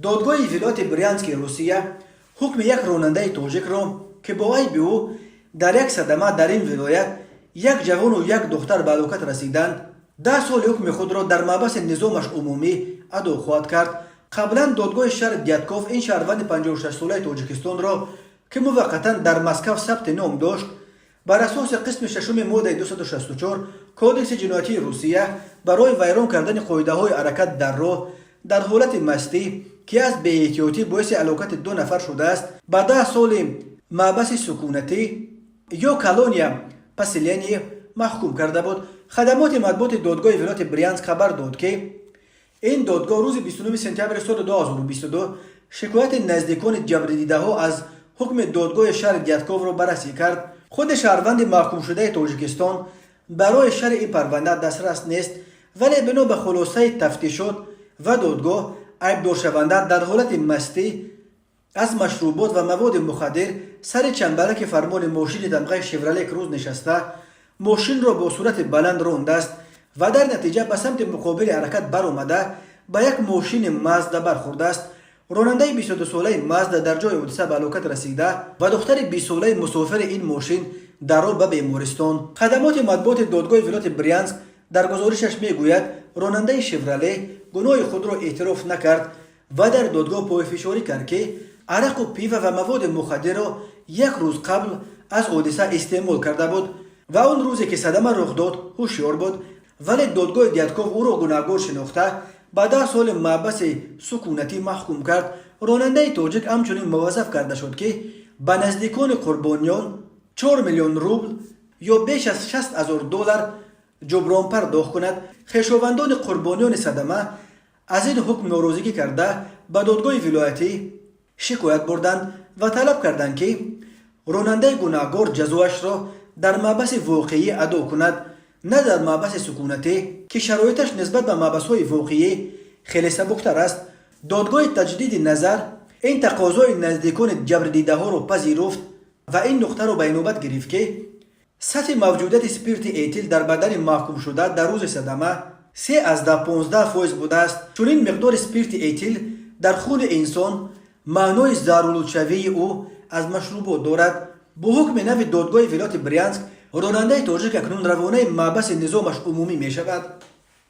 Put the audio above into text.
دادگاه ولایت برینسک روسیه حکم یک راننده تاجیک را که با عیب او در یک صدمه در این ولایت یک جوان و یک دختر به هلاکت رسیدند 10 سال حکم خود را در محبس نظامش عمومی ادا خواهد کرد. قبلا دادگاه شهر دیاتکوف این شهروند 56 ساله تاجیکستان را که موقتا در مسکو ثبت نام داشت بر اساس قسم ششم ماده 264 کودکس جنایتی روسیه برای ویران کردن قاعده های حرکت در راه در حالت مستی که از بی‌احتیاطی باعث هلاکت 2 نفر شده است به 10 سال محبس سکونتی یا کلونیا پسیلینی محکوم کرده بود. خدمات مطبوعات دادگاه ولایت برینسک خبر داد که این دادگاه روز 29 سپتامبر سال 2022 شکایت نزدیکان جبر دیده ها از حکم دادگاه شهر دیاتکوف را بررسی کرد. خود شهروند محکوم شده تاجیکستان برای شرح این پرونده دسترس نیست، ولی بنا به خلاصه تفتیشات و دادگاه عیبدار شونده در حالت مستی از مشروبات و مواد مخدر سر چنبرک فرمان ماشین دمغه شورله کروز نشسته ماشین را با صورت بلند رانده است و در نتیجه به سمت مقابل حرکت برآمده به یک ماشین مازدا برخورده است. راننده 22 ساله مازدا در جای حادثه به هلاکت رسیده و دختر 20 ساله مسافر این ماشین در راه به بیمارستان. خدمات مطبوعات دادگاه ولایت برینسک در گزارشش میگوید راننده شورله گناه خود را اعتراف نکرد و در دادگاه پافشاری کرد که عرق و پیوه و مواد مخدر را یک روز قبل از حادثه استعمال کرده بود و اون روزی که صدمه رخ داد هوشیار بود، ولی دادگاه دیاتکوف او را گناهکار شناخته به 10 سال محبس سکونتی محکوم کرد. راننده تاجیک همچنین موظف کرده شد که به نزدیکان قربانیان 4 میلیون روبل یا بیش از 60,000 دلار جبران پرداخت کند. خویشاوندان قربانیان صدمه از این حکم ناراضگی کرده به دادگاه ولایتی شکایت بردند و طلب کردند که راننده گناهکار جزایش را در محبس واقعی ادا کند، نه در محبس سکونتی که شرایطش نسبت به محبس‌های واقعی خیلی سبکتر است. دادگاه تجدید نظر این تقاضای نزدیکان جبر دیده ها را پذیرفت و این نقطه را به نوبت گرفت که سطح موجودیت اسپریت ایتیل در بدن محکوم شده در روز صدمه 3 از 15% بوده است. چون این مقدار اسپریت ایتیل در خون انسان معنای ضرورالشوی او از مشروبات دارد. با حکم نو دادگاه ولایت برینسک راننده تاجیک اکنون روانه محبس نظامش عمومی می شود.